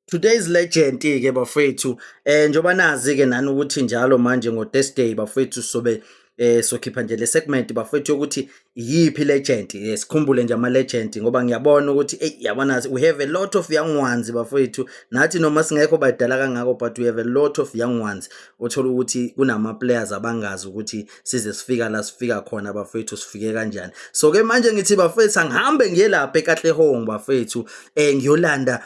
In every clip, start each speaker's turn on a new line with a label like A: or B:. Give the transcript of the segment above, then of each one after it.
A: Today's legend ke bafethu njoba nazi ke nani ukuthi njalo manje ngo Thursday bafethu sobe sokhipha nje le segment bafethu ukuthi yipi legend sikhumbule nje ama legend ngoba ngiyabona ukuthi yabona we have a lot of young ones bafethu nathi noma singekho badala kangako but we have a lot of young ones othola ukuthi kunama players abangazi ukuthi size sifika la sifika khona bafethu sifike kanjani. So ke manje ngithi bafethu angihambe ngiye lapha eKatlehong bafethu ngiyolanda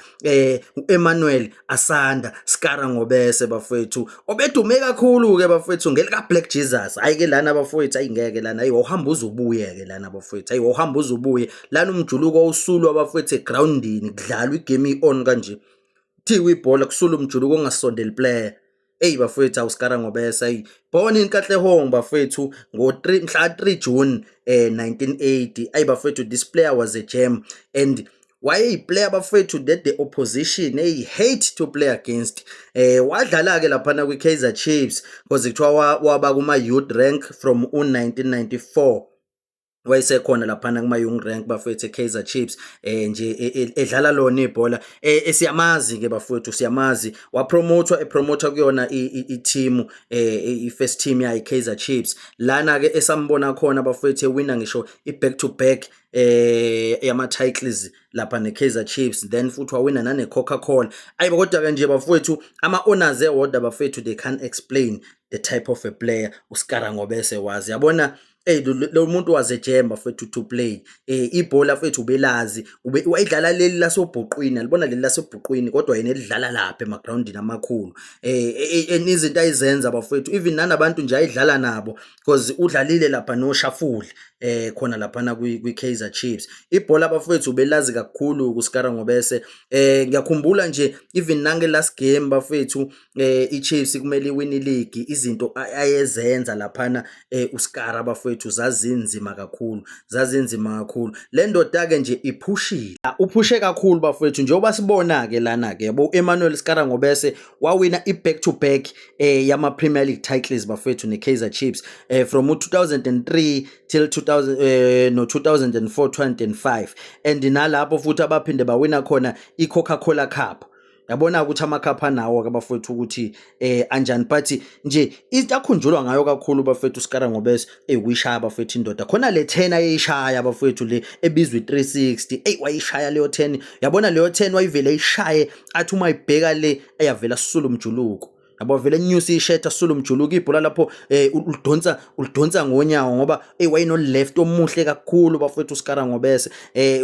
A: Emmanuel Asanda Skara Ngobese bafethu obedume kakhulu ke bafethu ngelika Black Jesus. Hayi ke lana bafethu ayingeke lana uhamba uzubuye ke lana bafethu uhamba uzubuye lana umjuluko usulwa bafethu egroundini kudlalwa igame on kanje thiwe ibhola kusula umjuluko ongasondeli player bafethu awuskara Ngobese born in Katlehong bafethu ngo 3 mhla 3 June 1980 bafethu this player was a gem and why a player bafethu that the opposition hate to play against wadlala ke laphana kwi Kaizer Chiefs because kuthiwa waba kuma youth rank from 1994 wayesekhona laphana kuma young rank bafethu Kaizer Chiefs nje edlala lona ibhola siyamazi ke bafethu siyamazi wapromotwa kuyona i-team i-first team ya Kaizer Chiefs lana ke esambona khona bafethu winner ngisho i-back to back yama titles lapha ne Kaizer Chiefs then futhi wawina nane Coca-Cola kodwa ke nje bafethu ama honors award bafethu they can't explain the type of a player uSkara Ngobese wazi yabona lo muntu was a gem bafethu to play ibhola fethu ubelazi wayidlala leli lasobhuqwini alibona leli lasobhuqwini kodwa yena edlala lapha emagroundini amakhulu enizinto ayizenza bafethu even nanabantu nje ayidlala nabo because udlalile lapha no Shafuli khona lapha na kwi Kaizer Chiefs ibhola bafethu ubelazi kakhulu kuSkara Ngobese ngiyakhumbula nje even nange last game bafethu iChiefs kumele win league izinto ayezenza lapha na uSkara bafethu zazinzima kakhulu le ndoda ke nje uphushe kakhulu bafethu njengoba sibona ke lana ke yabo Emmanuel Skara Ngobese wawina iback to back yama Premier League titles bafethu ne Kaizer Chiefs from 2003 till 2004 2005 and nalapho futhi abaphinde bawina khona iCoca-Cola Cup yabona ukuthi amakhapha nawo ke bafethu ukuthi anjani but nje into akhunjulwa ngayo kakhulu bafethu uSkara Ngobese uyishaya bafethu indoda khona le 10 ayishaya bafethu le ebizwe 360 wayishaya leyo 10 yabona leyo 10 wayivele ishaye athi uma ibheka le ayavela sisula umjuluko yabo vele news ishetha asula umjuluko ibhola lapho ulidonsa ngonyawo ngoba wayino left omuhle kakhulu bafethu uSkara Ngobese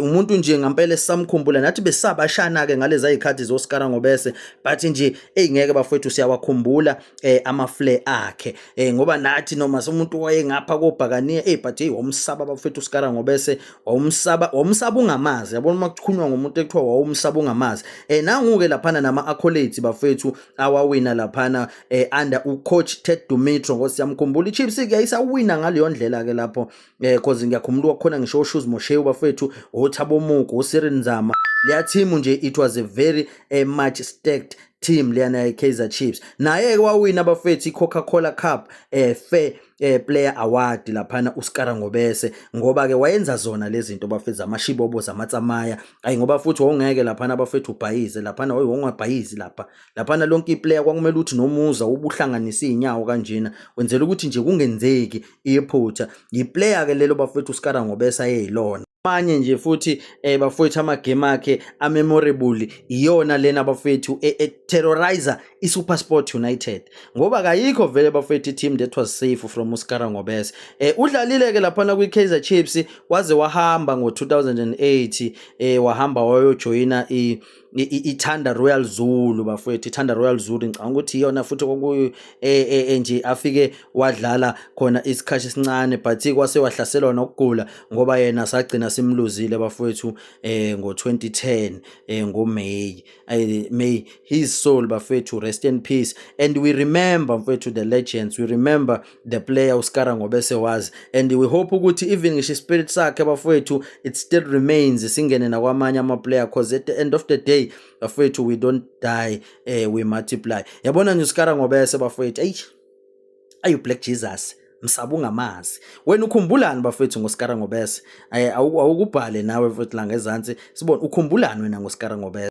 A: umuntu nje ngempela samkhumbula nathi besabashana ke ngalezi ayikhathi zoSkara Ngobese but nje ngeke bafethu siyawakhumbula ama flare akhe ngoba nathi noma somuntu wayengapha kobhakaniye but womsaba bafethu uSkara Ngobese womsaba ungamazi yabona makukhunywa ngomuntu ekuthiwa womsaba ungamazi nanguke laphana nama accolades bafethu awawina lapha under ucoach Ted Dumitro ngosiyamkhumbula iChiefs ke ayisawina ngaleyo ndlela ke lapho because ngiyakhumbula khona ngisho Shoes Moshew bafethu uThabo Mugo uSirinzama leya team nje it was a very much stacked team leyana Kaizer Chiefs naye wawina bafethu iCoca-Cola Cup fair player award laphana uSkara Ngobese ngoba ke wayenza zona lezi zinto bafethu amashibobo zamatsamaya ngoba futhi wongeke laphana bafethu ubhayize laphana wongabhayizi laphana lonke iplayer kwakumele uthi nomuza ubuhlanganisa inyawo kanjena wenzela ukuthi nje kungenzeki iphutha iplayer ke lelo bafethu uSkara Ngobese ayelona manje nje futhi bafethu ama game akhe a memorable iyona lena bafethu terrorizer iSuperSport United ngoba kayikho vele bafethu team that was safe from uSkara Ngobese udlalile ke laphana kwi Kaizer Chiefs waze wahamba ngo 2008 wahamba wayojoina iThanda Royal Zulu bafethu iThanda Royal Zulu ngicanga ukuthi iyona futhi kokuyo nje afike wadlala khona isikhathi esincane but kwase wahlaselwa nokugula ngoba yena sagcina simluzile bafethu ngo 2010 ngo May his soul bafethu rest in peace and we remember bafethu the legends we remember the player uSkara Ngobese was and we hope ukuthi even ngisho spirit sakhe bafethu it still remains singene nakwamanye ama player because at the end of the day bafethu we don't die we multiply yabona nje uSkara Ngobese bafethu ayu Black Jesus msaba ungamazi wena ukhumbulani bafethu ngoSkara Ngobese awukubhale nawe futhi la ngezansi sibone ukhumbulani wena ngoSkara Ngobese.